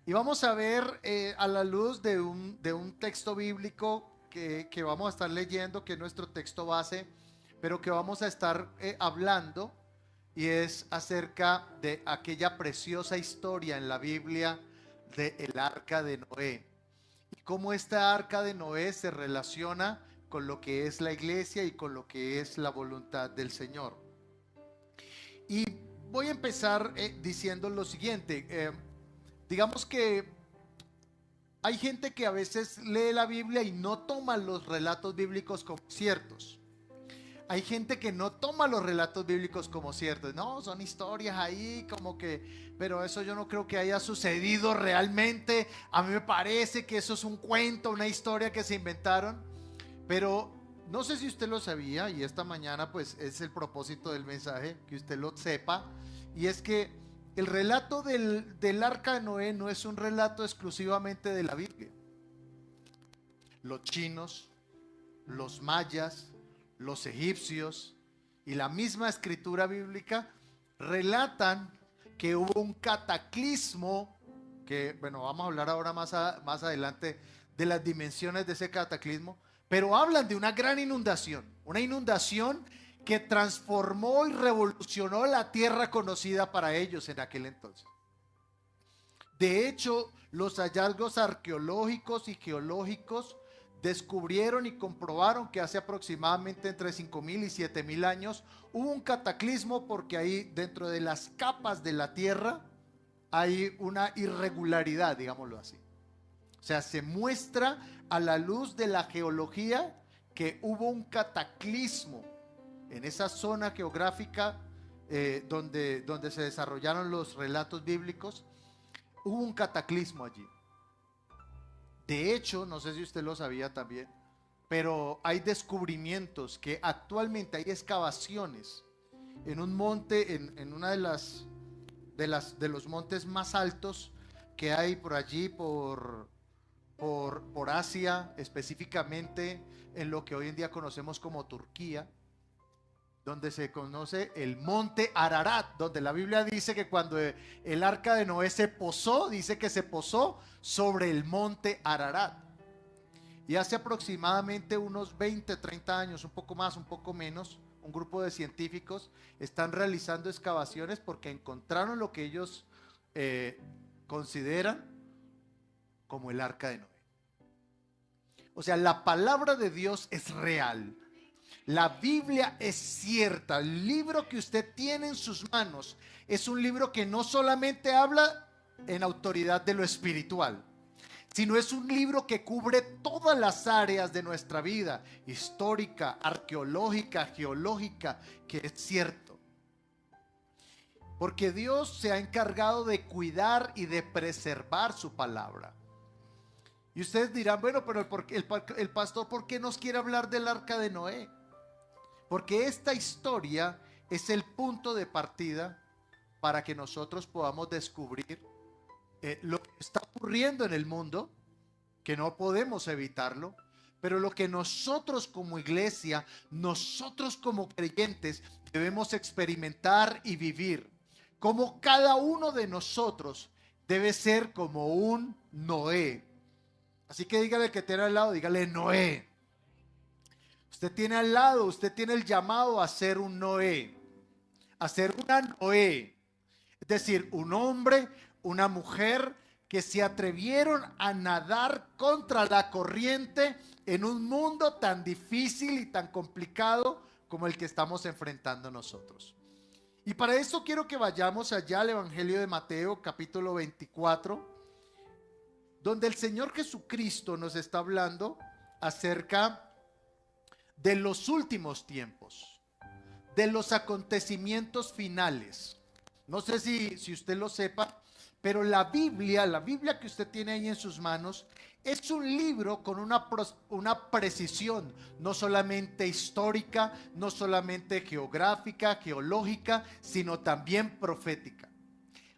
Y vamos a ver a la luz de un texto bíblico que vamos a estar leyendo, que es nuestro texto base, pero que vamos a estar hablando, y es acerca de aquella preciosa historia en la Biblia del arca de Noé. Y cómo esta arca de Noé se relaciona con lo que es la iglesia y con lo que es la voluntad del Señor. Y voy a empezar diciendo lo siguiente. Digamos que hay gente que a veces lee la Biblia y no toma los relatos bíblicos como ciertos. Hay gente que no toma los relatos bíblicos como ciertos. No, son historias ahí como que, pero eso yo no creo que haya sucedido realmente. A mí me parece que eso es un cuento, una historia que se inventaron. Pero no sé si usted lo sabía, y esta mañana pues es el propósito del mensaje, que usted lo sepa. Y es que el relato del arca de Noé no es un relato exclusivamente de la Biblia. Los chinos, los mayas, los egipcios y la misma escritura bíblica relatan que hubo un cataclismo, que bueno, vamos a hablar ahora más adelante de las dimensiones de ese cataclismo, pero hablan de una gran inundación, una inundación que transformó y revolucionó la tierra conocida para ellos en aquel entonces. De hecho, los hallazgos arqueológicos y geológicos descubrieron y comprobaron que hace aproximadamente entre 5.000 y 7.000 años hubo un cataclismo, porque ahí dentro de las capas de la tierra hay una irregularidad, digámoslo así. O sea, se muestra a la luz de la geología que hubo un cataclismo en esa zona geográfica donde se desarrollaron los relatos bíblicos. Hubo un cataclismo allí. De hecho, no sé si usted lo sabía también, pero hay descubrimientos que actualmente hay excavaciones en un monte, en una de los montes más altos que hay por allí, por Asia, específicamente en lo que hoy en día conocemos como Turquía, donde se conoce el monte Ararat, donde la Biblia dice que cuando el arca de Noé se posó, dice que se posó sobre el monte Ararat. Y hace aproximadamente unos 20, 30 años, un poco más, un poco menos, un grupo de científicos están realizando excavaciones porque encontraron lo que ellos consideran como el arca de Noé. O sea, la palabra de Dios es real. La Biblia es cierta. El libro que usted tiene en sus manos es un libro que no solamente habla en autoridad de lo espiritual, sino es un libro que cubre todas las áreas de nuestra vida, histórica, arqueológica, geológica, que es cierto. Porque Dios se ha encargado de cuidar y de preservar su palabra. Y ustedes dirán, bueno, pero el pastor, ¿por qué nos quiere hablar del arca de Noé? Porque esta historia es el punto de partida para que nosotros podamos descubrir lo que está ocurriendo en el mundo, que no podemos evitarlo, pero lo que nosotros como iglesia, nosotros como creyentes debemos experimentar y vivir. Como cada uno de nosotros debe ser como un Noé. Así que dígale que tiene al lado, dígale Noé. Usted tiene al lado, usted tiene el llamado a ser un Noé, a ser una Noé. Es decir, un hombre, una mujer que se atrevieron a nadar contra la corriente en un mundo tan difícil y tan complicado como el que estamos enfrentando nosotros. Y para eso quiero que vayamos allá al Evangelio de Mateo, capítulo 24, donde el Señor Jesucristo nos está hablando acerca de los últimos tiempos, de los acontecimientos finales. No sé si usted lo sepa, pero la Biblia que usted tiene ahí en sus manos, es un libro con una precisión, no solamente histórica, no solamente geográfica, geológica, sino también profética.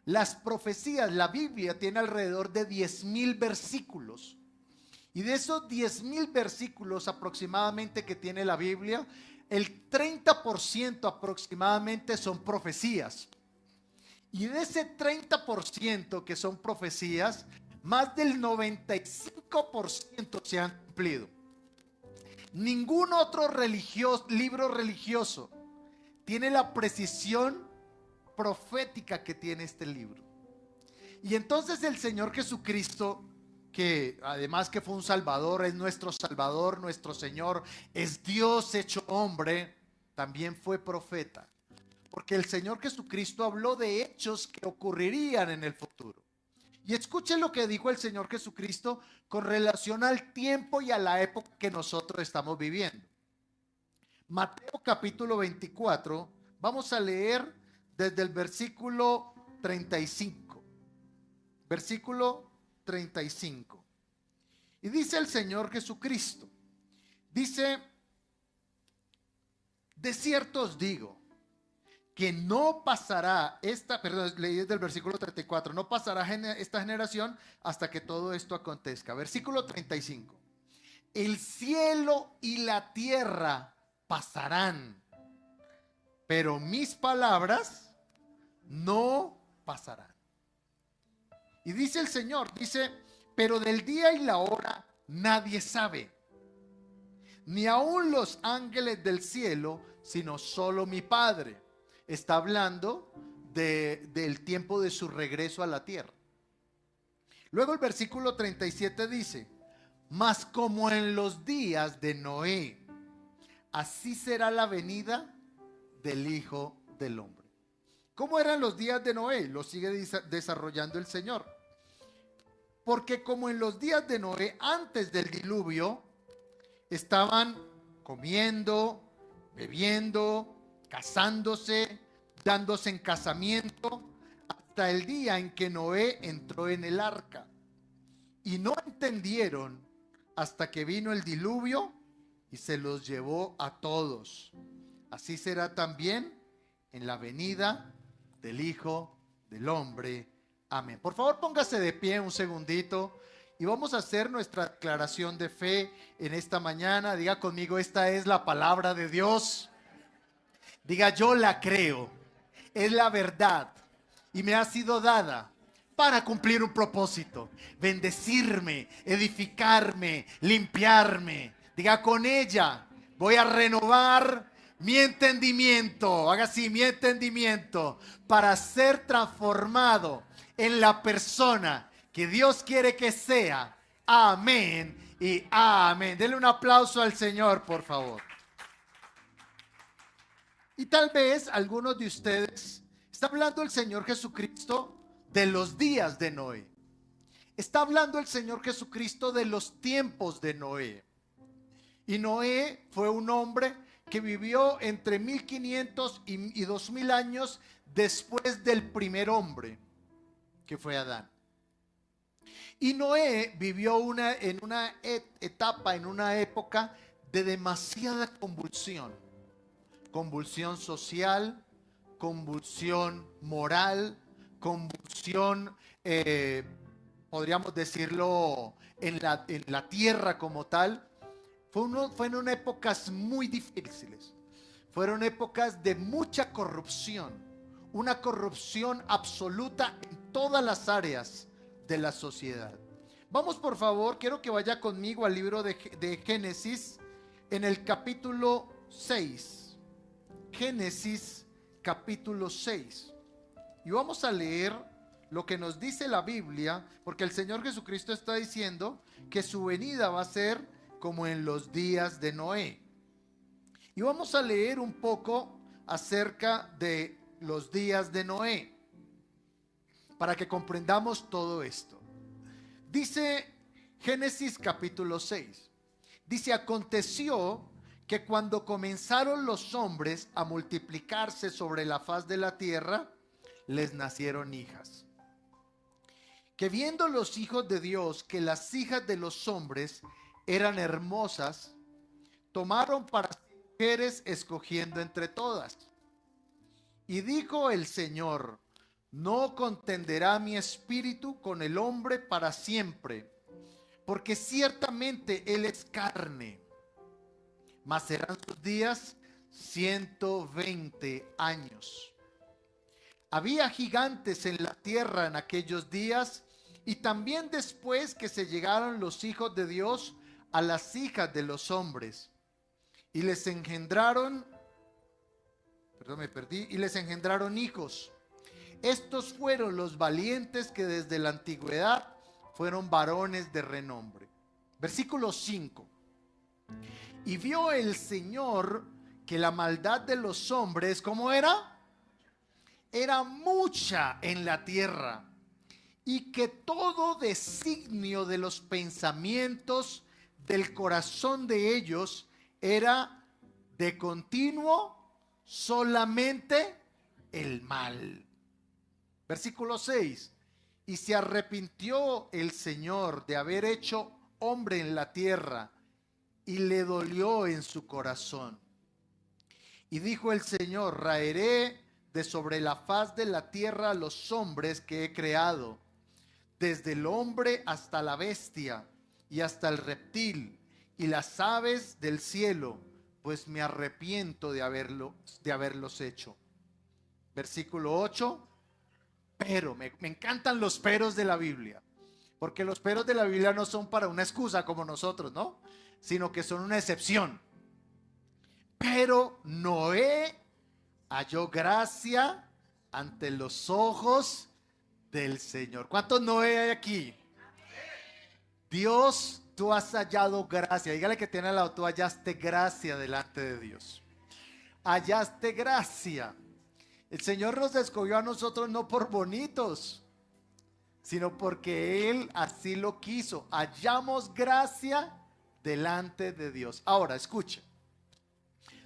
Las profecías, la Biblia tiene alrededor de 10.000 versículos. Y de esos 10.000 versículos aproximadamente que tiene la Biblia, el 30% aproximadamente son profecías. Y de ese 30% que son profecías, más del 95% se han cumplido. Ningún otro libro religioso tiene la precisión profética que tiene este libro. Y entonces el Señor Jesucristo, que además que fue un Salvador, es nuestro Salvador, nuestro Señor, es Dios hecho hombre, también fue profeta. Porque el Señor Jesucristo habló de hechos que ocurrirían en el futuro. Y escuchen lo que dijo el Señor Jesucristo con relación al tiempo y a la época que nosotros estamos viviendo. Mateo capítulo 24, vamos a leer desde el versículo 35. Versículo 35. Y dice el Señor Jesucristo, dice, de cierto os digo, que no pasará leí desde el versículo 34, no pasará esta generación hasta que todo esto acontezca. Versículo 35. El cielo y la tierra pasarán, pero mis palabras no pasarán. Y dice el Señor, dice, pero del día y la hora nadie sabe, ni aun los ángeles del cielo, sino solo mi Padre. Está hablando del tiempo de su regreso a la tierra. Luego el versículo 37 dice, mas como en los días de Noé, así será la venida del Hijo del Hombre. ¿Cómo eran los días de Noé? Lo sigue desarrollando el Señor. Porque como en los días de Noé, antes del diluvio, estaban comiendo, bebiendo, casándose, dándose en casamiento, hasta el día en que Noé entró en el arca. Y no entendieron hasta que vino el diluvio y se los llevó a todos. Así será también en la venida del Hijo del Hombre. Amén. Por favor, póngase de pie un segundito y vamos a hacer nuestra declaración de fe en esta mañana. Diga conmigo, esta es la palabra de Dios. Diga, yo la creo, es la verdad y me ha sido dada para cumplir un propósito, bendecirme, edificarme, limpiarme. Diga, con ella voy a renovar mi entendimiento, haga así, mi entendimiento, para ser transformado en la persona que Dios quiere que sea. Amén y amén. Denle un aplauso al Señor, por favor. Y tal vez algunos de ustedes, está hablando el Señor Jesucristo de los días de Noé. Está hablando el Señor Jesucristo de los tiempos de Noé. Y Noé fue un hombre que vivió entre 1500 y 2000 años después del primer hombre, que fue Adán. Y Noé vivió en una etapa, en una época de demasiada convulsión. Convulsión social, convulsión moral, convulsión, podríamos decirlo, en la tierra como tal. Fueron épocas muy difíciles. Fueron épocas de mucha corrupción. Una corrupción absoluta en todas las áreas de la sociedad. Vamos, por favor, quiero que vaya conmigo al libro de Génesis, en el capítulo 6. Génesis capítulo 6. Y vamos a leer lo que nos dice la Biblia, porque el Señor Jesucristo está diciendo que su venida va a ser como en los días de Noé. Y vamos a leer un poco acerca de los días de Noé, para que comprendamos todo esto. Dice Génesis capítulo 6. Dice, aconteció que cuando comenzaron los hombres a multiplicarse sobre la faz de la tierra, les nacieron hijas. Que viendo los hijos de Dios que las hijas de los hombres eran hermosas, tomaron para sí mujeres escogiendo entre todas. Y dijo el Señor, no contenderá mi espíritu con el hombre para siempre, porque ciertamente él es carne, mas serán sus días 120 años. Había gigantes en la tierra en aquellos días, y también después que se llegaron los hijos de Dios a las hijas de los hombres, y les engendraron, y les engendraron hijos. Estos fueron los valientes que desde la antigüedad fueron varones de renombre. Versículo 5. Y vio el Señor que la maldad de los hombres, ¿cómo era? Era mucha en la tierra, y que todo designio de los pensamientos del corazón de ellos era de continuo solamente el mal. Versículo 6. Y se arrepintió el Señor de haber hecho hombre en la tierra, y le dolió en su corazón. Y dijo el Señor: raeré de sobre la faz de la tierra a los hombres que he creado, desde el hombre hasta la bestia y hasta el reptil y las aves del cielo, pues me arrepiento de haberlos hecho. Versículo 8. Pero, me encantan los peros de la Biblia, porque los peros de la Biblia no son para una excusa como nosotros, ¿no? Sino que son una excepción. Pero Noé halló gracia ante los ojos del Señor. ¿Cuántos Noé hay aquí? Dios, tú has hallado gracia. Dígale que tiene al lado: tú hallaste gracia delante de Dios. Hallaste gracia. El Señor nos escogió a nosotros no por bonitos, sino porque Él así lo quiso. Hallamos gracia delante de Dios. Ahora, escuche.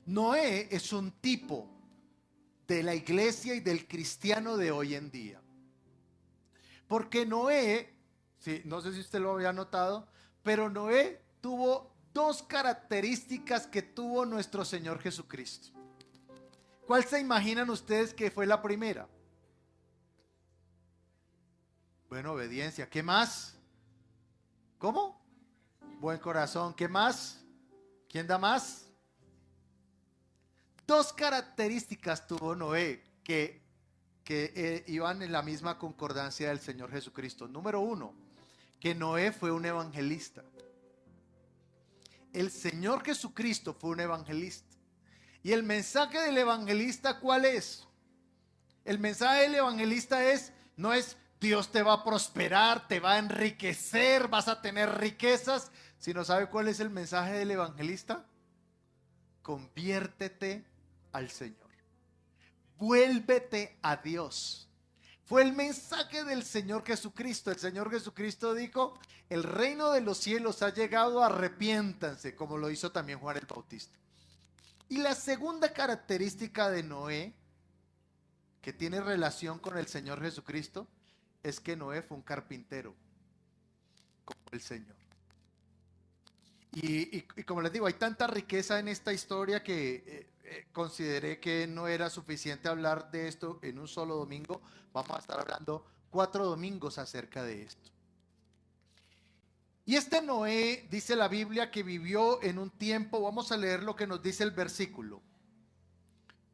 Noé es un tipo de la iglesia y del cristiano de hoy en día. Porque Noé, sí, no sé si usted lo había notado, pero Noé tuvo dos características que tuvo nuestro Señor Jesucristo. ¿Cuál se imaginan ustedes que fue la primera? Bueno, obediencia. ¿Qué más? ¿Cómo? Buen corazón. ¿Qué más? ¿Quién da más? Dos características tuvo Noé que iban en la misma concordancia del Señor Jesucristo. Número uno, que Noé fue un evangelista. El Señor Jesucristo fue un evangelista. Y el mensaje del evangelista, ¿cuál es? El mensaje del evangelista no es Dios te va a prosperar, te va a enriquecer, vas a tener riquezas, sino ¿sabe cuál es el mensaje del evangelista? Conviértete al Señor. Vuélvete a Dios. Fue el mensaje del Señor Jesucristo. El Señor Jesucristo dijo: el reino de los cielos ha llegado, arrepiéntanse, como lo hizo también Juan el Bautista. Y la segunda característica de Noé, que tiene relación con el Señor Jesucristo, es que Noé fue un carpintero, como el Señor. Y como les digo, hay tanta riqueza en esta historia que consideré que no era suficiente hablar de esto en un solo domingo. Vamos a estar hablando 4 domingos acerca de esto. Y este Noé, dice la Biblia, que vivió en un tiempo. Vamos a leer lo que nos dice el versículo.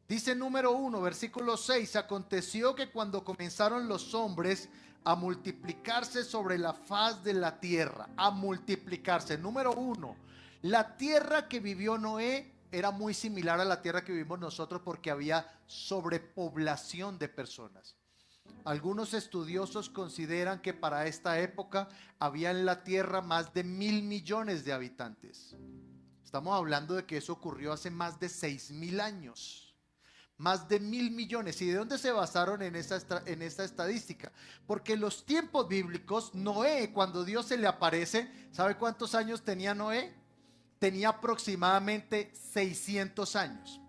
Dice número 1, versículo 6: aconteció que cuando comenzaron los hombres a multiplicarse sobre la faz de la tierra, a multiplicarse. Número 1, la tierra que vivió Noé era muy similar a la tierra que vivimos nosotros, porque había sobrepoblación de personas. Algunos estudiosos consideran que para esta época había en la tierra más de 1.000 millones de habitantes. Estamos hablando de que eso ocurrió hace más de 6.000 años. Más de 1.000 millones. ¿Y de dónde se basaron en esta estadística? Porque en los tiempos bíblicos, Noé, cuando Dios se le aparece, ¿sabe cuántos años tenía Noé? Tenía aproximadamente 600 años.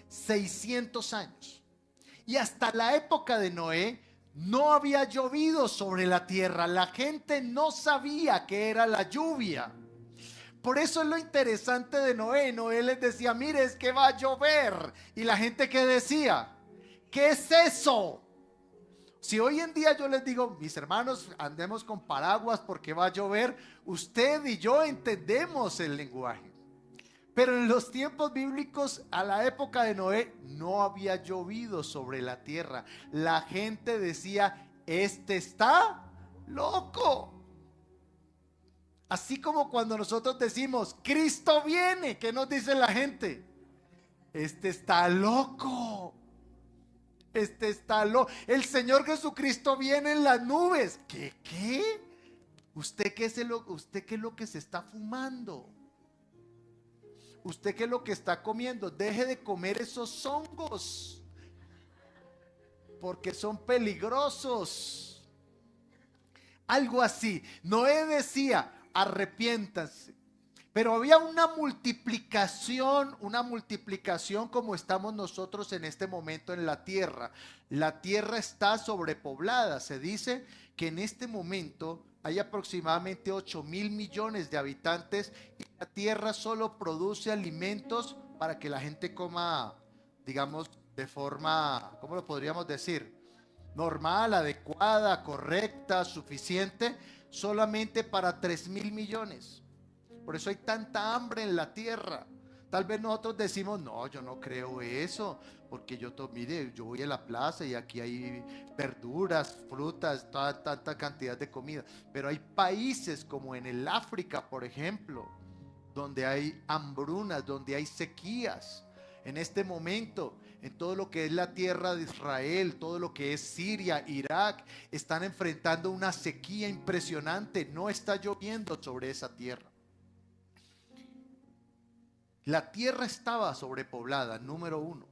600 años. Y hasta la época de Noé no había llovido sobre la tierra. La gente no sabía qué era la lluvia. Por eso es lo interesante de Noé. Noé les decía: mire, es que va a llover. Y la gente, ¿qué decía? ¿Qué es eso? Si hoy en día yo les digo: mis hermanos, andemos con paraguas porque va a llover, usted y yo entendemos el lenguaje. Pero en los tiempos bíblicos, a la época de Noé, no había llovido sobre la tierra. La gente decía, este está loco. Así como cuando nosotros decimos, Cristo viene, ¿qué nos dice la gente? Este está loco. Este está loco. El Señor Jesucristo viene en las nubes. ¿Qué? ¿Usted qué es lo que se está fumando? ¿Usted qué es lo que está comiendo? Deje de comer esos hongos, porque son peligrosos. Algo así. Noé decía, arrepiéntanse. Pero había una multiplicación como estamos nosotros en este momento en la tierra. La tierra está sobrepoblada. Se dice que en este momento hay aproximadamente 8.000 millones de habitantes y la tierra solo produce alimentos para que la gente coma, digamos, de forma, ¿cómo lo podríamos decir? Normal, adecuada, correcta, suficiente, solamente para 3.000 millones. Por eso hay tanta hambre en la tierra. Tal vez nosotros decimos, no, yo no creo eso, porque mire, yo voy a la plaza y aquí hay verduras, frutas, tanta cantidad de comida. Pero hay países como en el África, por ejemplo, donde hay hambrunas, donde hay sequías. En este momento, en todo lo que es la tierra de Israel, todo lo que es Siria, Irak, están enfrentando una sequía impresionante. No está lloviendo sobre esa tierra. La tierra estaba sobrepoblada, número uno.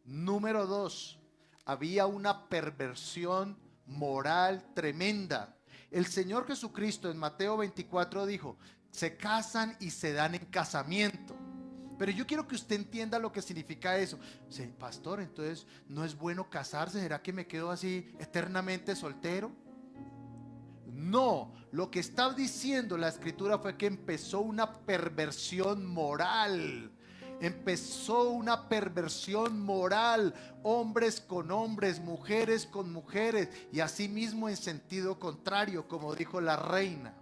Número dos, había una perversión moral tremenda. El Señor Jesucristo en Mateo 24 dijo, se casan y se dan en casamiento. Pero yo quiero que usted entienda lo que significa eso. Sí, pastor, entonces no es bueno casarse. ¿Será que me quedo así eternamente soltero? No, lo que está diciendo la escritura fue que empezó una perversión moral. Empezó una perversión moral, hombres con hombres, mujeres con mujeres, y asimismo en sentido contrario, como dijo la reina.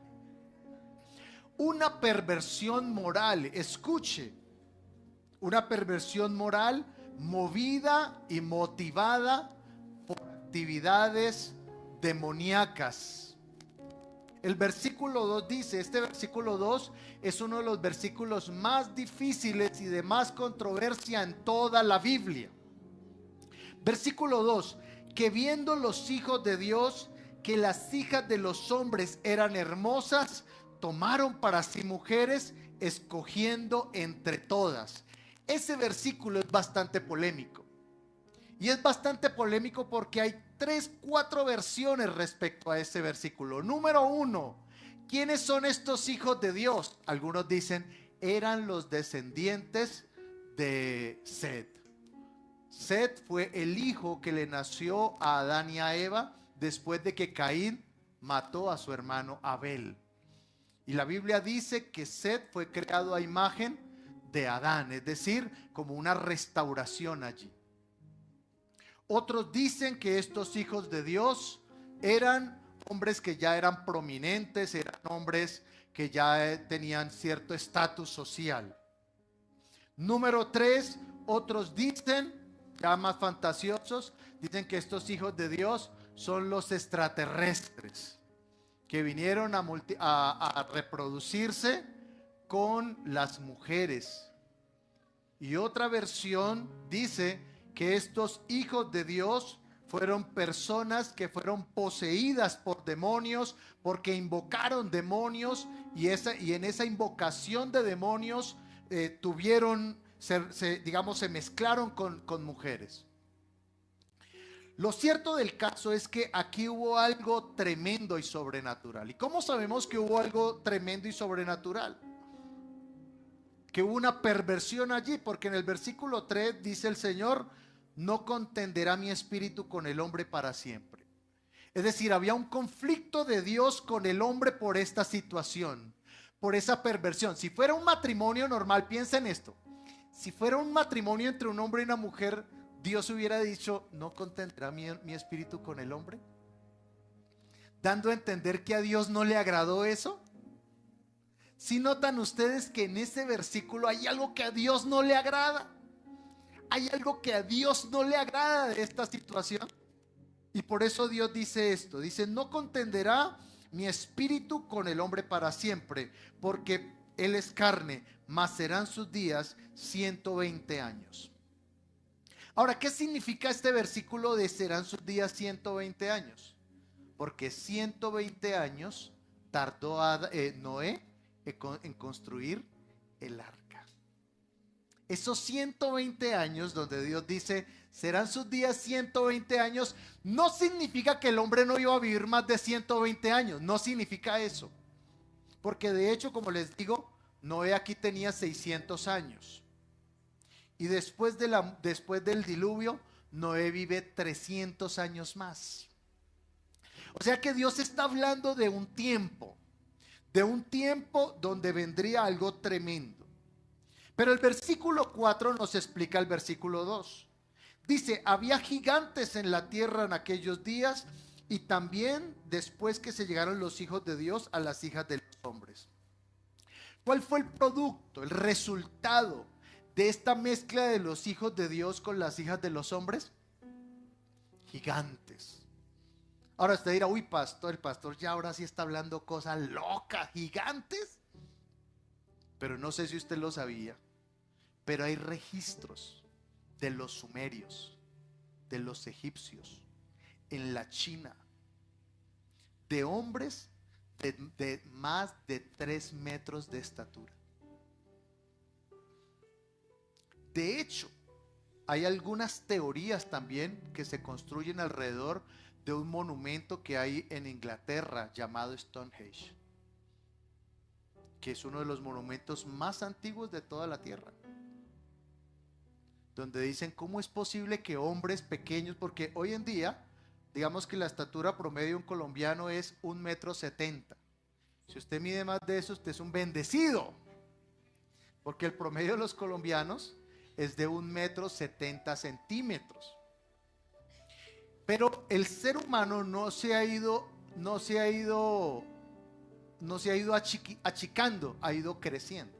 Una perversión moral, escuche, una perversión moral movida y motivada por actividades demoníacas. El versículo 2 dice, este versículo 2 es uno de los versículos más difíciles y de más controversia en toda la Biblia. Versículo 2, que viendo los hijos de Dios que las hijas de los hombres eran hermosas, tomaron para sí mujeres, escogiendo entre todas. Ese versículo es bastante polémico. Y es bastante polémico porque hay 4 versiones respecto a ese versículo. Número 1, ¿quiénes son estos hijos de Dios? Algunos dicen, eran los descendientes de Set. Set fue el hijo que le nació a Adán y a Eva después de que Caín mató a su hermano Abel. Y la Biblia dice que Set fue creado a imagen de Adán, es decir, como una restauración allí. Otros dicen que estos hijos de Dios eran hombres que ya eran prominentes, eran hombres que ya tenían cierto estatus social. Número 3, otros dicen, ya más fantasiosos, dicen que estos hijos de Dios son los extraterrestres que vinieron a reproducirse con las mujeres. Y otra versión dice que estos hijos de Dios fueron personas que fueron poseídas por demonios porque invocaron demonios y en esa invocación de demonios se mezclaron con mujeres. Lo cierto del caso es que aquí hubo algo tremendo y sobrenatural. ¿Y cómo sabemos que hubo algo tremendo y sobrenatural? Que hubo una perversión allí, porque en el versículo 3 dice el Señor, no contenderá mi espíritu con el hombre para siempre. Es decir, había un conflicto de Dios con el hombre por esta situación, por esa perversión. Si fuera un matrimonio normal, piensa en esto. Si fuera un matrimonio entre un hombre y una mujer, Dios hubiera dicho, no contenderá mi espíritu con el hombre, dando a entender que a Dios no le agradó eso. Si notan ustedes que en ese versículo hay algo que a Dios no le agrada. Hay algo que a Dios no le agrada de esta situación. Y por eso Dios dice esto. Dice, no contenderá mi espíritu con el hombre para siempre, porque él es carne, mas serán sus días 120 años. Ahora, ¿qué significa este versículo de serán sus días 120 años? Porque 120 años tardó Noé en construir el arca. Esos 120 años donde Dios dice serán sus días 120 años, no significa que el hombre no iba a vivir más de 120 años, no significa eso. Porque de hecho, como les digo, Noé aquí tenía 600 años. Y después del diluvio, Noé vive 300 años más. O sea que Dios está hablando de un tiempo donde vendría algo tremendo. Pero el versículo 4 nos explica el versículo 2. Dice, había gigantes en la tierra en aquellos días y también después que se llegaron los hijos de Dios a las hijas de los hombres. ¿Cuál fue el producto, el resultado de esta mezcla de los hijos de Dios con las hijas de los hombres? Gigantes. Ahora usted dirá, uy, pastor, el pastor ya ahora sí está hablando cosas locas, gigantes. Pero no sé si usted lo sabía, pero hay registros de los sumerios, de los egipcios, en la China, de hombres de más de 3 metros de estatura. De hecho, hay algunas teorías también que se construyen alrededor de un monumento que hay en Inglaterra llamado Stonehenge, que es uno de los monumentos más antiguos de toda la tierra, donde dicen cómo es posible que hombres pequeños, porque hoy en día digamos que la estatura promedio de un colombiano es 1,70 m. Si usted mide más de eso, usted es un bendecido, porque el promedio de los colombianos es de 1,70 m. Pero el ser humano no se ha ido achicando, ha ido creciendo.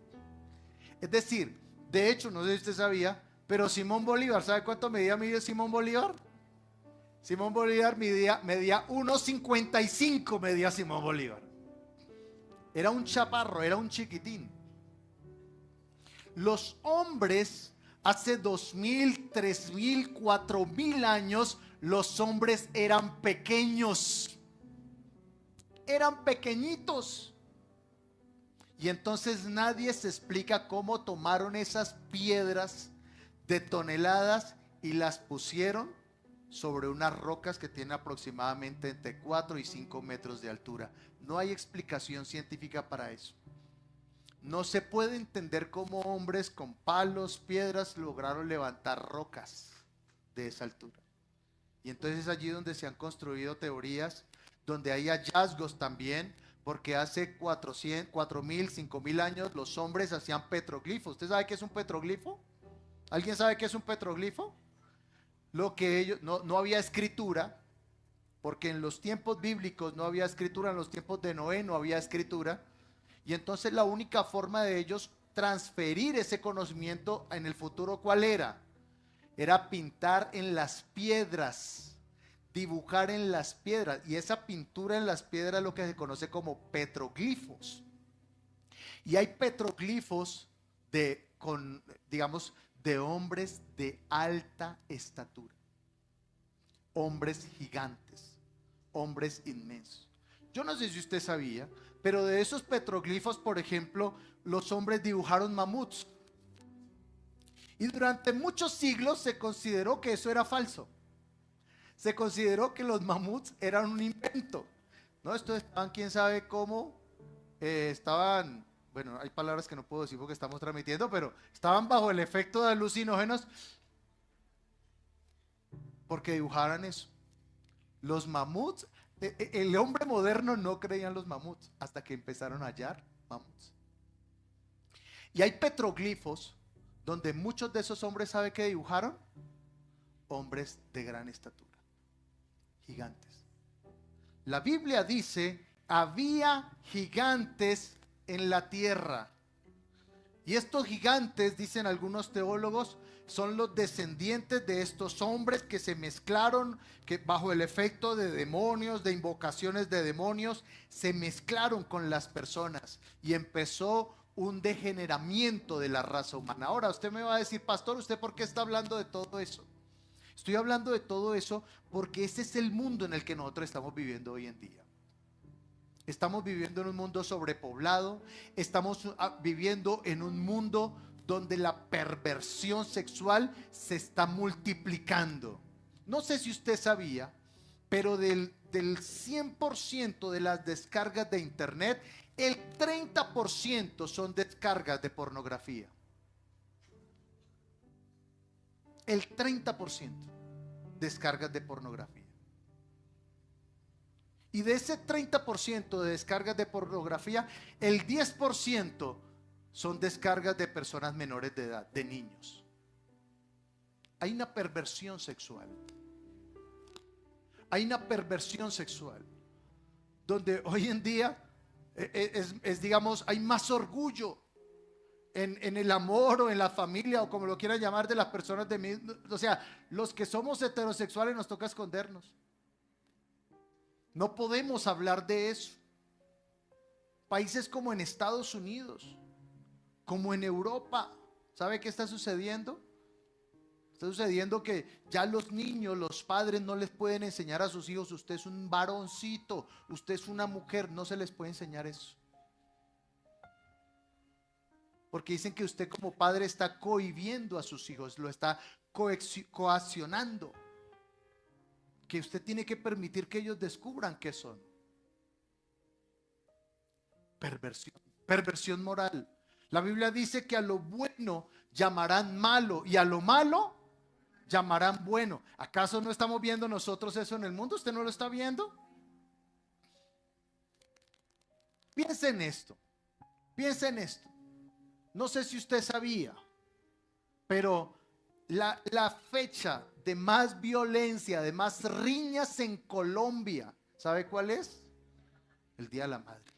Es decir, de hecho, no sé si usted sabía, pero Simón Bolívar, ¿sabe cuánto medía Simón Bolívar? Simón Bolívar medía 1,55 medía Simón Bolívar. Era un chaparro, era un chiquitín. Los hombres hace 2,000, 3,000, 4,000 años, los hombres eran pequeños. Eran pequeñitos. Y entonces nadie se explica cómo tomaron esas piedras de toneladas y las pusieron sobre unas rocas que tienen aproximadamente entre 4 y 5 metros de altura. No hay explicación científica para eso. No se puede entender cómo hombres con palos, piedras lograron levantar rocas de esa altura. Y entonces es allí donde se han construido teorías, donde hay hallazgos también, porque hace 4,000, 5,000 años los hombres hacían petroglifos. ¿Usted sabe qué es un petroglifo? ¿Alguien sabe qué es un petroglifo? Lo que ellos, no había escritura, porque en los tiempos bíblicos no había escritura, en los tiempos de Noé no había escritura, y entonces la única forma de ellos transferir ese conocimiento en el futuro, ¿cuál era? Era pintar en las piedras, dibujar en las piedras, y esa pintura en las piedras es lo que se conoce como petroglifos. Y hay petroglifos digamos, de hombres de alta estatura, hombres gigantes, hombres inmensos. Yo no sé si usted sabía, pero de esos petroglifos, por ejemplo, los hombres dibujaron mamuts. Y durante muchos siglos se consideró que eso era falso. Se consideró que los mamuts eran un invento. No, estos estaban, quién sabe cómo, estaban, bueno, hay palabras que no puedo decir porque estamos transmitiendo, pero estaban bajo el efecto de alucinógenos porque dibujaran eso. Los mamuts, el hombre moderno no creía en los mamuts hasta que empezaron a hallar mamuts. Y hay petroglifos donde muchos de esos hombres, ¿sabe qué dibujaron? Hombres de gran estatura, gigantes. La Biblia dice, había gigantes en la tierra. Y estos gigantes, dicen algunos teólogos, son los descendientes de estos hombres que se mezclaron, que bajo el efecto de demonios, de invocaciones de demonios, se mezclaron con las personas y empezó un degeneramiento de la raza humana. Ahora usted me va a decir, pastor, ¿usted por qué está hablando de todo eso? Estoy hablando de todo eso porque ese es el mundo en el que nosotros estamos viviendo hoy en día. Estamos viviendo en un mundo sobrepoblado, estamos viviendo en un mundo donde la perversión sexual se está multiplicando. No sé si usted sabía, pero del 100% de las descargas de internet, el 30% son descargas de pornografía. El 30% descargas de pornografía. Y de ese 30% de descargas de pornografía, el 10% son descargas de personas menores de edad, de niños. Hay una perversión sexual. Hay una perversión sexual. Donde hoy en día digamos, hay más orgullo en el amor o en la familia o como lo quieran llamar de las personas de mí. O sea, los que somos heterosexuales nos toca escondernos. No podemos hablar de eso. Países como en Estados Unidos, como en Europa, ¿sabe qué está sucediendo? Está sucediendo que ya los niños, los padres no les pueden enseñar a sus hijos, usted es un varoncito, usted es una mujer, no se les puede enseñar eso. Porque dicen que usted como padre está cohibiendo a sus hijos, lo está coaccionando. Que usted tiene que permitir que ellos descubran qué son. Perversión moral. La Biblia dice que a lo bueno llamarán malo y a lo malo llamarán bueno. ¿Acaso no estamos viendo nosotros eso en el mundo? ¿Usted no lo está viendo? Piense en esto. Piense en esto. No sé si usted sabía, pero la fecha de más violencia, de más riñas en Colombia, ¿sabe cuál es? El Día de la Madre.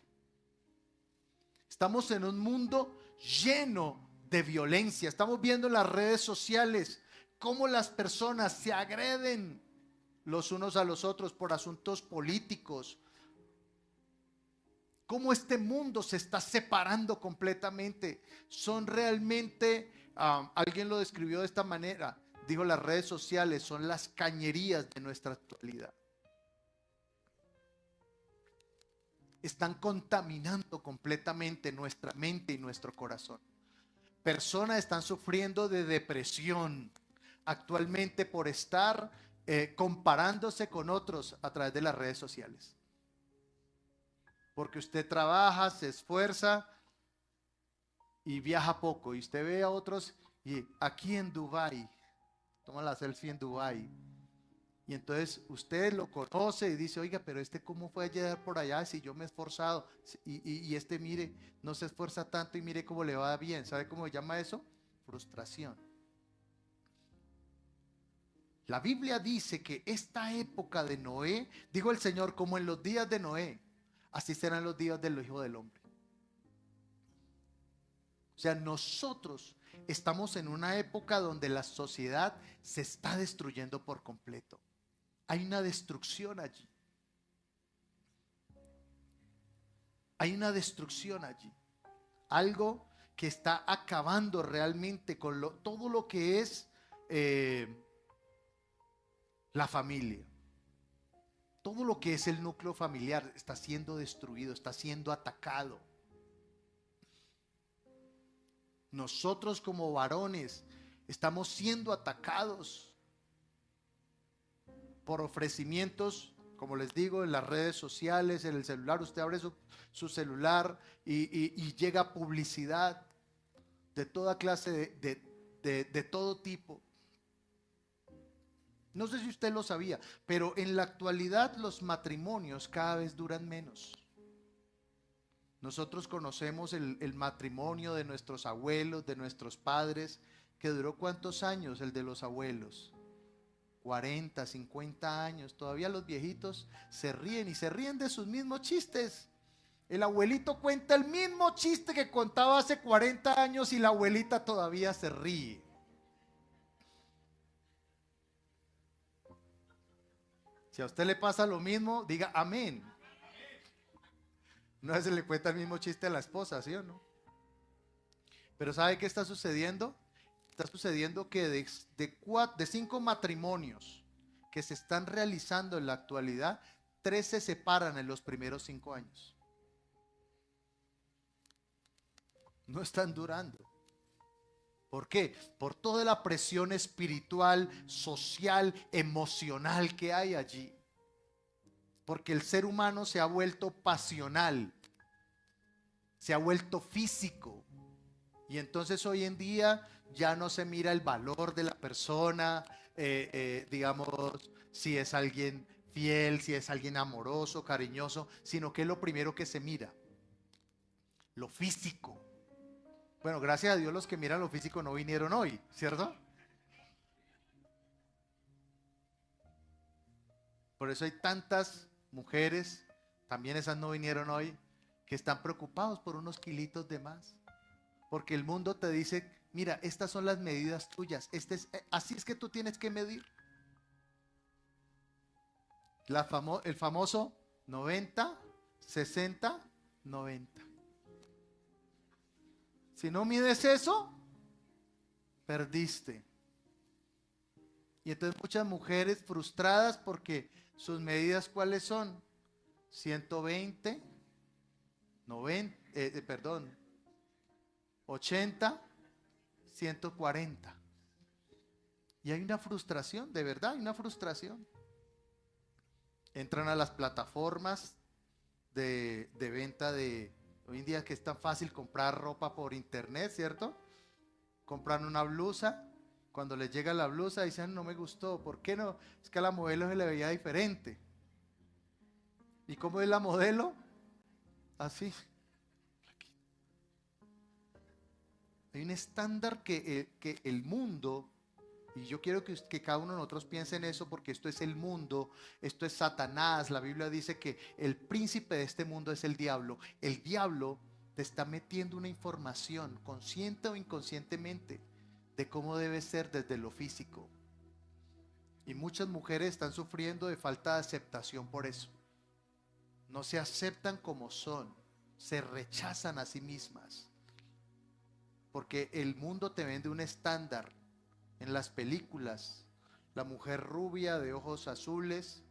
Estamos en un mundo lleno de violencia. Estamos viendo en las redes sociales cómo las personas se agreden los unos a los otros por asuntos políticos. Cómo este mundo se está separando completamente. Son realmente, alguien lo describió de esta manera, dijo, las redes sociales son las cañerías de nuestra actualidad. Están contaminando completamente nuestra mente y nuestro corazón. Personas están sufriendo de depresión actualmente por estar comparándose con otros a través de las redes sociales. Porque usted trabaja, se esfuerza y viaja poco. Y usted ve a otros y aquí en Dubái, toma la selfie en Dubái. Y entonces usted lo conoce y dice, oiga, pero cómo fue a llegar por allá si yo me he esforzado. Y mire, no se esfuerza tanto y mire cómo le va bien. ¿Sabe cómo se llama eso? Frustración. La Biblia dice que esta época de Noé, dijo el Señor, como en los días de Noé, así serán los días del Hijo del Hombre. O sea, nosotros estamos en una época donde la sociedad se está destruyendo por completo. Hay una destrucción allí. Hay una destrucción allí. Algo que está acabando realmente con todo lo que es la familia. Todo lo que es el núcleo familiar está siendo destruido, está siendo atacado. Nosotros como varones estamos siendo atacados por ofrecimientos, como les digo, en las redes sociales, en el celular. Usted abre su celular y llega publicidad de toda clase, de todo tipo. No sé si usted lo sabía, pero en la actualidad los matrimonios cada vez duran menos. Nosotros conocemos el matrimonio de nuestros abuelos, de nuestros padres, que duró ¿cuántos años? El de los abuelos. 40, 50 años. Todavía los viejitos se ríen y se ríen de sus mismos chistes. El abuelito cuenta el mismo chiste que contaba hace 40 años y la abuelita todavía se ríe. Si a usted le pasa lo mismo, diga amén. No se le cuenta el mismo chiste a la esposa, ¿sí o no? Pero ¿sabe qué está sucediendo? Está sucediendo que de 5 matrimonios que se están realizando en la actualidad, 3 se separan en los primeros 5 años. No están durando. ¿Por qué? Por toda la presión espiritual, social, emocional que hay allí. Porque el ser humano se ha vuelto pasional, se ha vuelto físico. Y entonces hoy en día ya no se mira el valor de la persona, digamos, si es alguien fiel, si es alguien amoroso, cariñoso, sino que es lo primero que se mira, lo físico. Bueno, gracias a Dios los que miran lo físico no vinieron hoy, ¿cierto? Por eso hay tantas mujeres, también esas no vinieron hoy, que están preocupados por unos kilitos de más. Porque el mundo te dice, mira, estas son las medidas tuyas, así es que tú tienes que medir. El famoso 90, 60, 90. Si no mides eso, perdiste. Y entonces muchas mujeres frustradas porque sus medidas, ¿cuáles son? 120, 90, 80, 140. Y hay una frustración, de verdad, hay una frustración. Entran a las plataformas de venta de hoy en día, que es tan fácil comprar ropa por internet, ¿cierto? Compran una blusa, cuando les llega la blusa dicen no me gustó, ¿por qué no? Es que a la modelo se le veía diferente. ¿Y cómo es la modelo? Así. Hay un estándar que el mundo, y yo quiero que cada uno de nosotros piense en eso, porque esto es el mundo, esto es Satanás. La Biblia dice que el príncipe de este mundo es el diablo. El diablo te está metiendo una información, consciente o inconscientemente, de cómo debe ser desde lo físico. Y muchas mujeres están sufriendo de falta de aceptación por eso. No se aceptan como son, se rechazan a sí mismas. Porque el mundo te vende un estándar en las películas, la mujer rubia de ojos azules,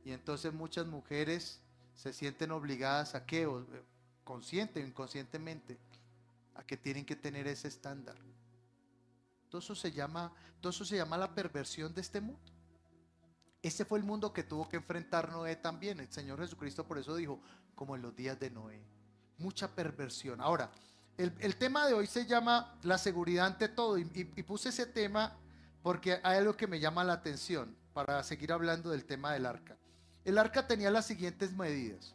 y entonces muchas mujeres se sienten obligadas a qué, consciente o inconscientemente, a que tienen que tener ese estándar. Todo eso se llama la perversión de este mundo. Ese fue el mundo que tuvo que enfrentar Noé también. El Señor Jesucristo por eso dijo, como en los días de Noé, mucha perversión. Ahora, el tema de hoy se llama la seguridad ante todo, y puse ese tema porque hay algo que me llama la atención para seguir hablando del tema del arca. El arca tenía las siguientes medidas: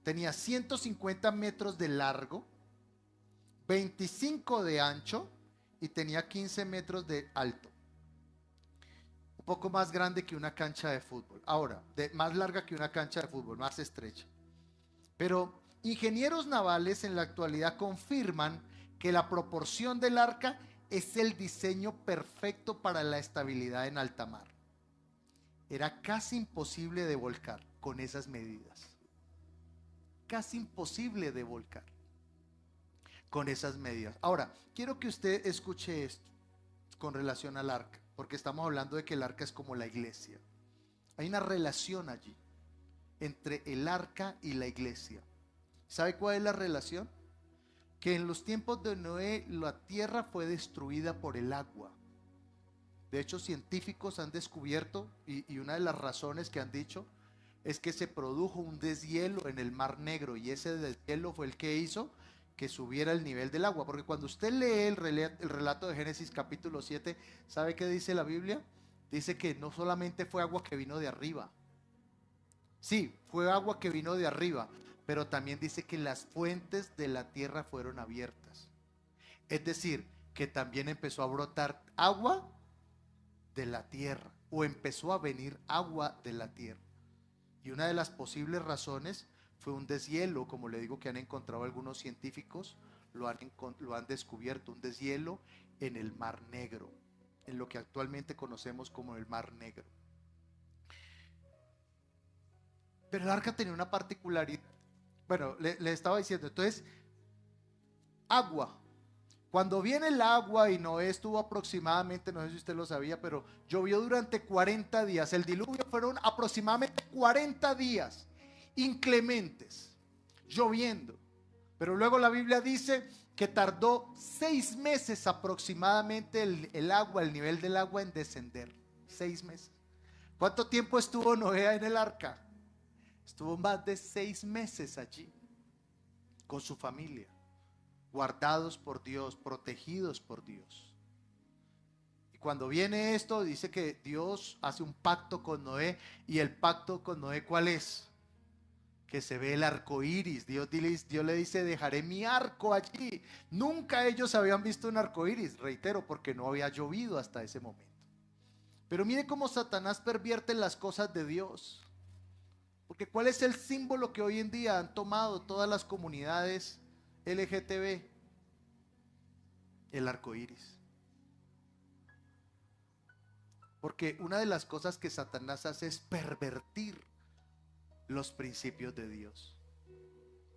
tenía 150 metros de largo, 25 de ancho y tenía 15 metros de alto. Un poco más grande que una cancha de fútbol. Ahora, más larga que una cancha de fútbol, más estrecha. Pero ingenieros navales en la actualidad confirman que la proporción del arca es el diseño perfecto para la estabilidad en alta mar. Era casi imposible de volcar con esas medidas. Casi imposible de volcar con esas medidas. Ahora, quiero que usted escuche esto con relación al arca, porque estamos hablando de que el arca es como la iglesia. Hay una relación allí entre el arca y la iglesia. ¿Sabe cuál es la relación? Que en los tiempos de Noé la tierra fue destruida por el agua. De hecho, científicos han descubierto, y una de las razones que han dicho es que se produjo un deshielo en el Mar Negro, y ese deshielo fue el que hizo que subiera el nivel del agua. Porque cuando usted lee el relato de Génesis capítulo 7, ¿sabe qué dice la Biblia? Dice que no solamente fue agua que vino de arriba. Sí, fue agua que vino de arriba, pero también dice que las fuentes de la tierra fueron abiertas. Es decir, que también empezó a brotar agua de la tierra, o empezó a venir agua de la tierra. Y una de las posibles razones fue un deshielo, como le digo, que han encontrado algunos científicos, lo han descubierto, un deshielo en el Mar Negro, en lo que actualmente conocemos como el Mar Negro. Pero el arca tenía una particularidad. Bueno, le estaba diciendo, entonces, agua. Cuando viene el agua y Noé estuvo aproximadamente, no sé si usted lo sabía, pero llovió durante 40 días. El diluvio fueron aproximadamente 40 días inclementes, lloviendo. Pero luego la Biblia dice que tardó 6 meses aproximadamente el agua, el nivel del agua en descender. 6 meses. ¿Cuánto tiempo estuvo Noé en el arca? Estuvo más de 6 meses allí con su familia, guardados por Dios, protegidos por Dios. Y cuando viene esto, dice que Dios hace un pacto con Noé. Y el pacto con Noé, ¿cuál es? Que se ve el arco iris. Dios le dice: dejaré mi arco allí. Nunca ellos habían visto un arco iris, reitero, porque no había llovido hasta ese momento. Pero mire cómo Satanás pervierte las cosas de Dios. Porque ¿cuál es el símbolo que hoy en día han tomado todas las comunidades LGTB? El arco iris. Porque una de las cosas que Satanás hace es pervertir los principios de Dios.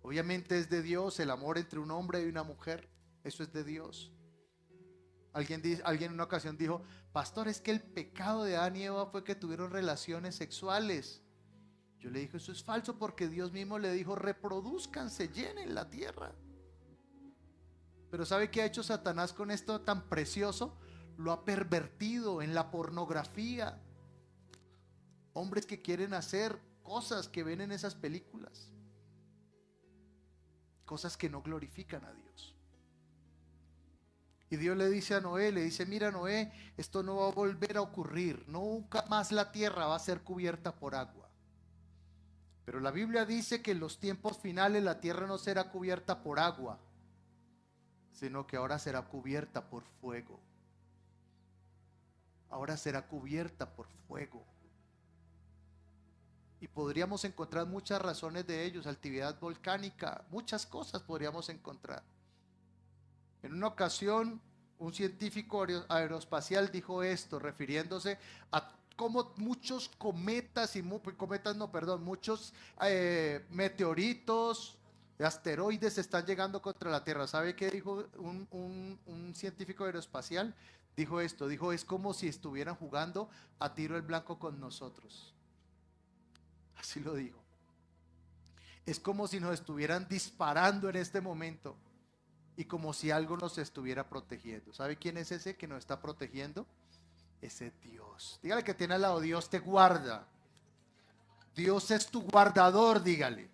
Obviamente es de Dios el amor entre un hombre y una mujer. Eso es de Dios. Alguien en una ocasión dijo: pastor, es que el pecado de Adán y Eva fue que tuvieron relaciones sexuales. Yo le dije: eso es falso, porque Dios mismo le dijo: reproduzcanse, llenen la tierra. Pero ¿sabe qué ha hecho Satanás con esto tan precioso? Lo ha pervertido en la pornografía. Hombres que quieren hacer cosas que ven en esas películas, cosas que no glorifican a Dios. Y Dios le dice a Noé, le dice: mira, Noé, esto no va a volver a ocurrir, nunca más la tierra va a ser cubierta por agua. Pero la Biblia dice que en los tiempos finales la tierra no será cubierta por agua, sino que ahora será cubierta por fuego. Ahora será cubierta por fuego. Y podríamos encontrar muchas razones de ellos: actividad volcánica, muchas cosas podríamos encontrar. En una ocasión, un científico aeroespacial dijo esto, refiriéndose a cómo muchos muchos meteoritos, asteroides están llegando contra la Tierra. ¿Sabe qué dijo un científico aeroespacial? Dijo esto, dijo: es como si estuvieran jugando a tiro al blanco con nosotros. Así lo dijo. Es como si nos estuvieran disparando en este momento y como si algo nos estuviera protegiendo. ¿Sabe quién es ese que nos está protegiendo? Ese Dios. Dígale que tiene al lado: Dios te guarda. Dios es tu guardador, dígale.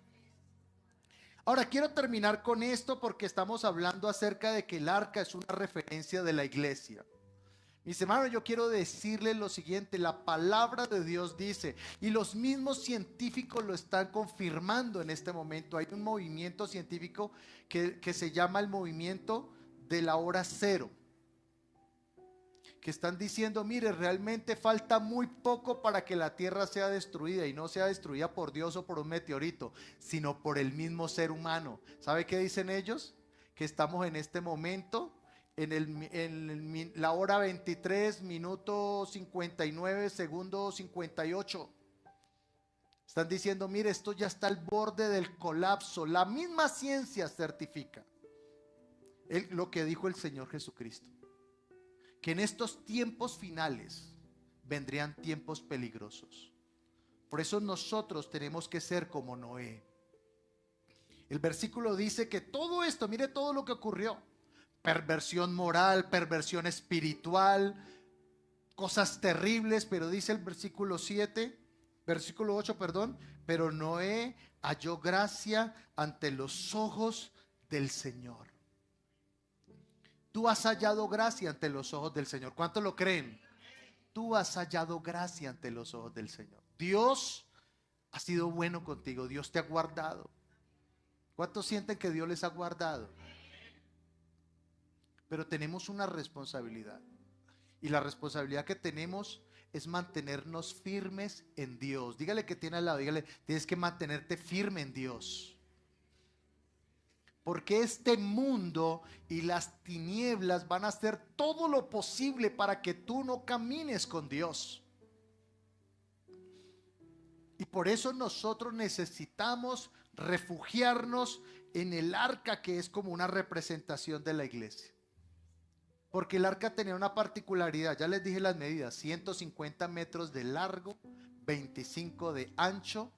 Ahora quiero terminar con esto porque estamos hablando acerca de que el arca es una referencia de la iglesia. Mis hermanos, yo quiero decirles lo siguiente: la palabra de Dios dice, y los mismos científicos lo están confirmando en este momento. Hay un movimiento científico que se llama el movimiento de la hora cero, que están diciendo: mire, realmente falta muy poco para que la tierra sea destruida, y no sea destruida por Dios o por un meteorito, sino por el mismo ser humano. ¿Sabe qué dicen ellos? Que estamos en este momento en la hora 23, minuto 59, segundo 58. Están diciendo: mire, esto ya está al borde del colapso. La misma ciencia certifica lo que dijo el Señor Jesucristo, que en estos tiempos finales vendrían tiempos peligrosos. Por eso nosotros tenemos que ser como Noé. El versículo dice que todo esto, mire todo lo que ocurrió: perversión moral, perversión espiritual, cosas terribles. Pero dice el versículo 8, pero Noé halló gracia ante los ojos del Señor. Tú has hallado gracia ante los ojos del Señor. ¿Cuántos lo creen? Tú has hallado gracia ante los ojos del Señor. Dios ha sido bueno contigo. Dios te ha guardado. ¿Cuántos sienten que Dios les ha guardado? Pero tenemos una responsabilidad. Y la responsabilidad que tenemos es mantenernos firmes en Dios. Dígale que tiene al lado, dígale, tienes que mantenerte firme en Dios. Porque este mundo y las tinieblas van a hacer todo lo posible para que tú no camines con Dios. Y por eso nosotros necesitamos refugiarnos en el arca, que es como una representación de la iglesia. Porque el arca tenía una particularidad, ya les dije las medidas: 150 metros de largo, 25 de ancho,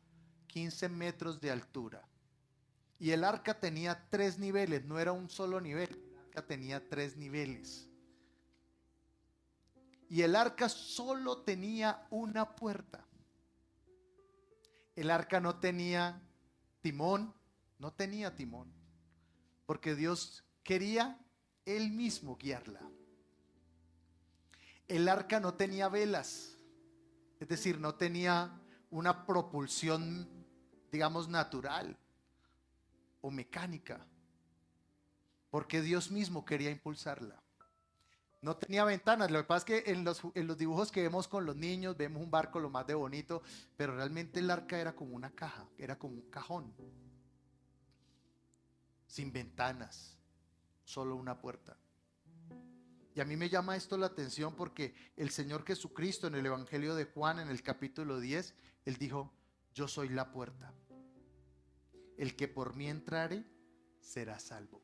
15 metros de altura. Y el arca tenía 3 niveles, no era un solo nivel, el arca tenía 3 niveles. Y el arca solo tenía una puerta. El arca no tenía timón, no tenía timón, porque Dios quería Él mismo guiarla. El arca no tenía velas, es decir, no tenía una propulsión, digamos, natural o mecánica, porque Dios mismo quería impulsarla. No tenía ventanas. Lo que pasa es que en los dibujos que vemos con los niños vemos un barco lo más de bonito, pero realmente el arca era como una caja, era como un cajón, sin ventanas, solo una puerta. Y a mí me llama esto la atención porque el Señor Jesucristo en el Evangelio de Juan, en el capítulo 10, Él dijo: yo soy la puerta, el que por mí entrare será salvo.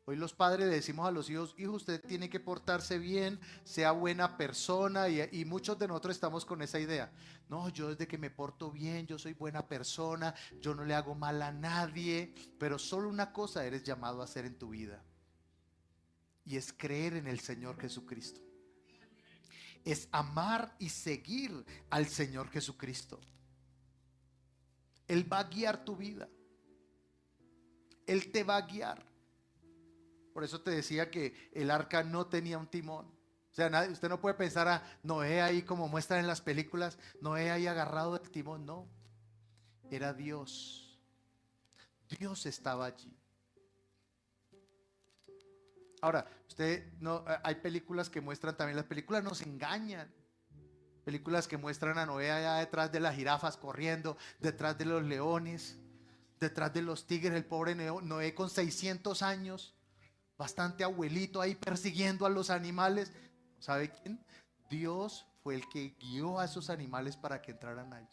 Hoy los padres le decimos a los hijos: hijo, usted tiene que portarse bien, sea buena persona, y muchos de nosotros estamos con esa idea. No, yo desde que me porto bien, yo soy buena persona, yo no le hago mal a nadie. Pero solo una cosa eres llamado a hacer en tu vida, y es creer en el Señor Jesucristo. Es amar y seguir al Señor Jesucristo. Él va a guiar tu vida. Él te va a guiar. Por eso te decía que el arca no tenía un timón. O sea, usted no puede pensar a Noé ahí como muestran en las películas, Noé ahí agarrado del timón. No, era Dios. Dios estaba allí. Ahora, hay películas que muestran también, las películas nos engañan. Películas que muestran a Noé allá detrás de las jirafas corriendo, detrás de los leones, detrás de los tigres, el pobre Noé con 600 años, bastante abuelito ahí persiguiendo a los animales. ¿Sabe quién? Dios fue el que guió a esos animales para que entraran allí.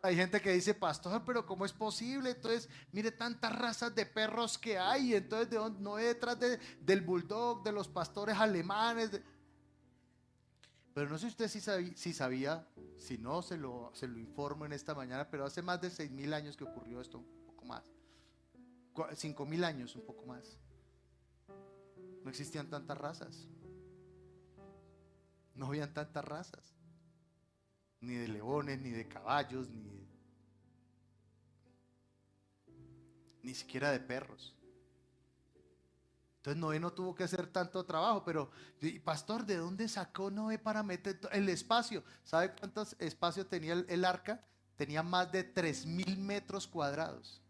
Hay gente que dice: pastor, pero ¿cómo es posible? Entonces, mire tantas razas de perros que hay. Entonces, ¿de dónde? No es detrás del bulldog, de los pastores alemanes. Pero no sé usted si sabía, si no, se lo informo en esta mañana, pero hace más de 6.000 años que ocurrió esto, un poco más. 5.000 años, un poco más. No existían tantas razas. No habían tantas razas. Ni de leones, ni de caballos, ni siquiera de perros. Entonces Noé no tuvo que hacer tanto trabajo. Pero, pastor, ¿de dónde sacó Noé para meter el espacio? ¿Sabe cuántos espacio tenía el arca? Tenía más de 3.000 metros cuadrados.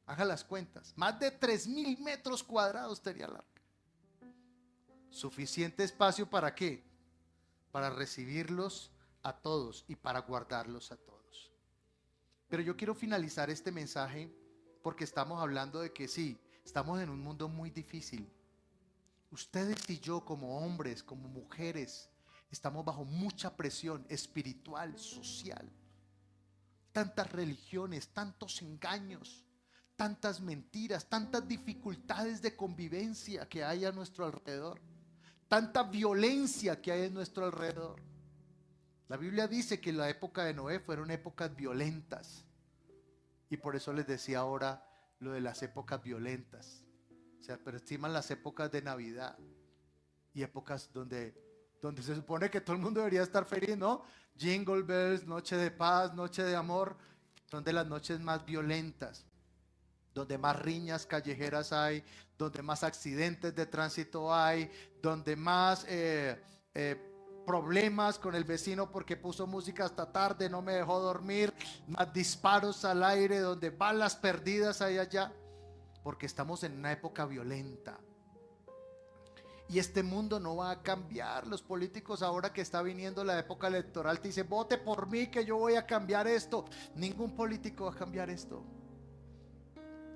Haga las cuentas. Más de 3.000 metros cuadrados tenía el arca. Suficiente espacio ¿para qué? Para recibirlos a todos y para guardarlos a todos. Pero yo quiero finalizar este mensaje porque estamos hablando de que sí, estamos en un mundo muy difícil. Ustedes y yo, como hombres, como mujeres, estamos bajo mucha presión espiritual, social. Tantas religiones, tantos engaños, tantas mentiras, tantas dificultades de convivencia que hay a nuestro alrededor, tanta violencia que hay en nuestro alrededor. La Biblia dice que la época de Noé fueron épocas violentas, y por eso les decía ahora lo de las épocas violentas. O sea, perciban las épocas de Navidad y épocas donde se supone que todo el mundo debería estar feliz, ¿no? Jingle bells, noche de paz, noche de amor. Son de las noches más violentas, donde más riñas callejeras hay, donde más accidentes de tránsito hay, donde más problemas con el vecino porque puso música hasta tarde, no me dejó dormir, más disparos al aire, donde balas perdidas hay allá, porque estamos en una época violenta. Y este mundo no va a cambiar. Los políticos, ahora que está viniendo la época electoral, te dicen: vote por mí que yo voy a cambiar esto. Ningún político va a cambiar esto.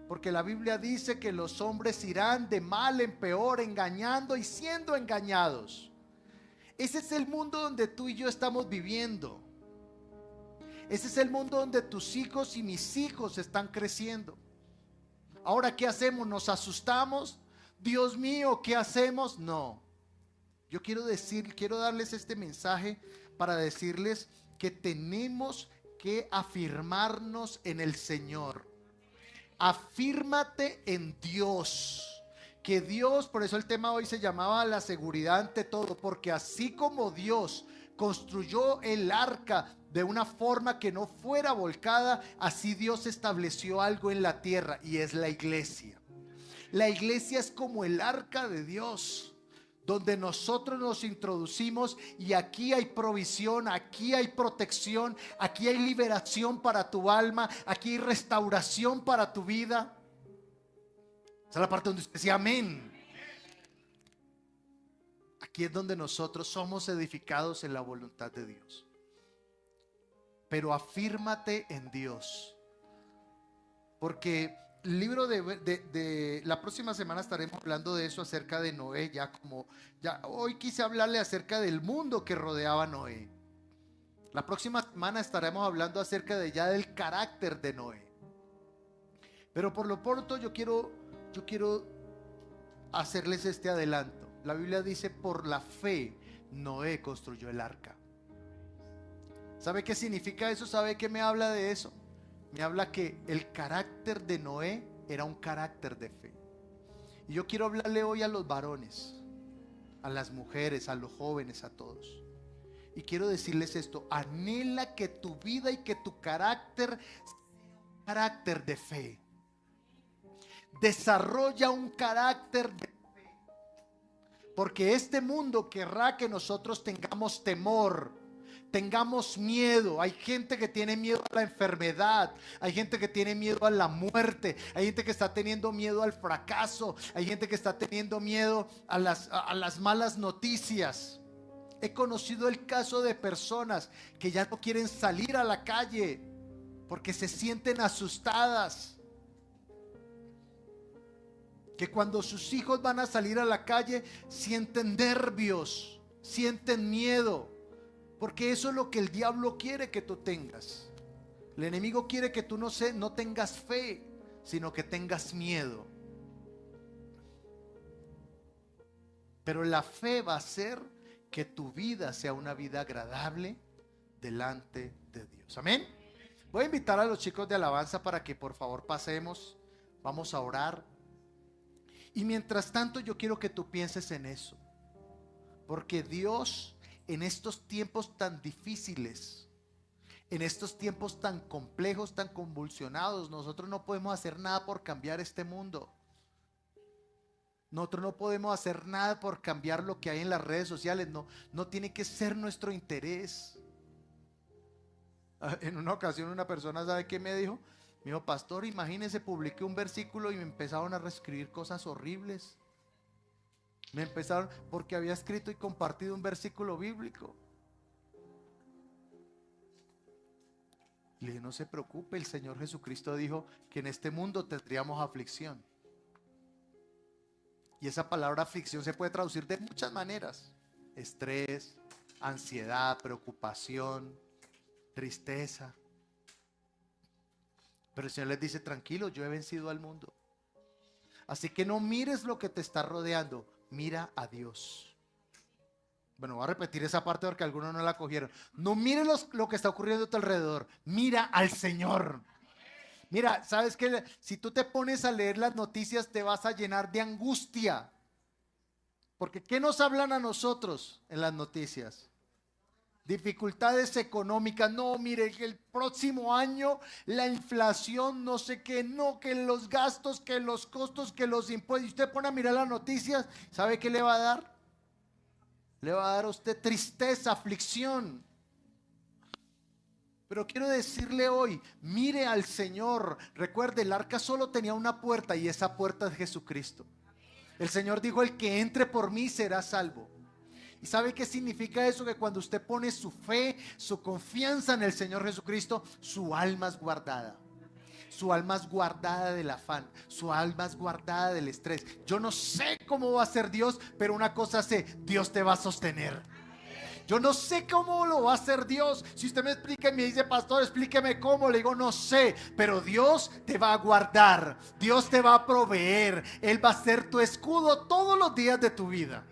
Porque la Biblia dice que los hombres irán de mal en peor, engañando y siendo engañados. Ese es el mundo donde tú y yo estamos viviendo. Ese es el mundo donde tus hijos y mis hijos están creciendo. Ahora, ¿qué hacemos? ¿Nos asustamos? Dios mío, ¿qué hacemos? No. Yo quiero darles este mensaje para decirles que tenemos que afirmarnos en el Señor. Afírmate en Dios. Que Dios, por eso el tema hoy se llamaba la seguridad ante todo, porque así como Dios construyó el arca de una forma que no fuera volcada, así Dios estableció algo en la tierra, y es la iglesia. La iglesia es como el arca de Dios, donde nosotros nos introducimos, y aquí hay provisión, aquí hay protección, aquí hay liberación para tu alma, aquí hay restauración para tu vida. Esa es la parte donde usted dice amén. Aquí es donde nosotros somos edificados en la voluntad de Dios. Pero afírmate en Dios, porque el libro de la próxima semana estaremos hablando de eso, acerca de Noé. Ya hoy quise hablarle acerca del mundo que rodeaba a Noé. La próxima semana estaremos hablando acerca del carácter de Noé. Pero por lo pronto yo quiero hacerles este adelanto. La Biblia dice: por la fe Noé construyó el arca. ¿Sabe qué significa eso? ¿Sabe qué me habla de eso? Me habla que el carácter de Noé era un carácter de fe. Y yo quiero hablarle hoy a los varones, a las mujeres, a los jóvenes, a todos. Y quiero decirles esto: anhela que tu vida y que tu carácter sea un carácter de fe. Desarrolla un carácter de fe, porque este mundo querrá que nosotros tengamos temor, tengamos miedo. Hay gente que tiene miedo a la enfermedad, hay gente que tiene miedo a la muerte, hay gente que está teniendo miedo al fracaso, hay gente que está teniendo miedo a las malas noticias. He conocido el caso de personas que ya no quieren salir a la calle porque se sienten asustadas. Que cuando sus hijos van a salir a la calle sienten nervios, sienten miedo, porque eso es lo que el diablo quiere que tú tengas. El enemigo quiere que tú no tengas fe, sino que tengas miedo. Pero la fe va a hacer que tu vida sea una vida agradable delante de Dios. Amén. Voy a invitar a los chicos de alabanza para que por favor pasemos. Vamos a orar. Y mientras tanto yo quiero que tú pienses en eso, porque Dios, en estos tiempos tan difíciles, en estos tiempos tan complejos, tan convulsionados, nosotros no podemos hacer nada por cambiar este mundo. Nosotros no podemos hacer nada por cambiar lo que hay en las redes sociales. No tiene que ser nuestro interés. En una ocasión una persona, ¿sabe qué me dijo? Me dijo: pastor, imagínese, publiqué un versículo y me empezaron a reescribir cosas horribles. Me empezaron, porque había escrito y compartido un versículo bíblico. Le dije: no se preocupe, el Señor Jesucristo dijo que en este mundo tendríamos aflicción. Y esa palabra aflicción se puede traducir de muchas maneras: estrés, ansiedad, preocupación, tristeza. Pero el Señor les dice: tranquilo, yo he vencido al mundo. Así que no mires lo que te está rodeando, mira a Dios. Bueno, voy a repetir esa parte porque algunos no la cogieron. No mires lo que está ocurriendo a tu alrededor, mira al Señor. Mira, ¿sabes qué? Si tú te pones a leer las noticias te vas a llenar de angustia. Porque ¿qué nos hablan a nosotros en las noticias? Dificultades económicas. No, mire, que el próximo año la inflación, no sé qué, no, que los gastos, que los costos, que los impuestos. Y usted pone a mirar las noticias, ¿sabe qué le va a dar? Le va a dar a usted tristeza, aflicción. Pero quiero decirle hoy, mire al Señor. Recuerde, el arca solo tenía una puerta y esa puerta es Jesucristo. El Señor dijo, el que entre por mí será salvo. ¿Y sabe qué significa eso? Que cuando usted pone su fe, su confianza en el Señor Jesucristo, su alma es guardada. Su alma es guardada del afán, su alma es guardada del estrés. Yo no sé cómo va a ser Dios, pero una cosa sé, Dios te va a sostener. Yo no sé cómo lo va a hacer Dios. Si usted me explica y me dice, pastor, explíqueme cómo, le digo, no sé, pero Dios te va a guardar, Dios te va a proveer, Él va a ser tu escudo todos los días de tu vida.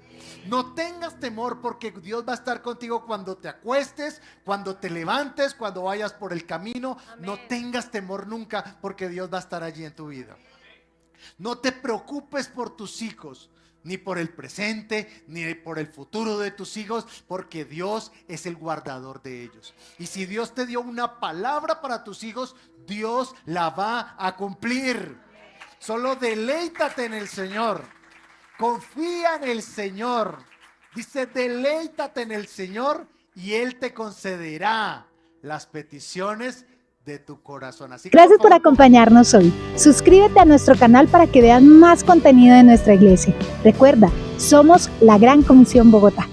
No tengas temor, porque Dios va a estar contigo cuando te acuestes, cuando te levantes, cuando vayas por el camino. Amén. No tengas temor nunca, porque Dios va a estar allí en tu vida. No te preocupes por tus hijos, ni por el presente, ni por el futuro de tus hijos, porque Dios es el guardador de ellos. Y si Dios te dio una palabra para tus hijos, Dios la va a cumplir. Solo deleítate en el Señor. Confía en el Señor. Dice, deleítate en el Señor y Él te concederá las peticiones de tu corazón. Así que, gracias por acompañarnos hoy. Suscríbete a nuestro canal para que veas más contenido de nuestra iglesia. Recuerda, somos la Gran Comisión Bogotá.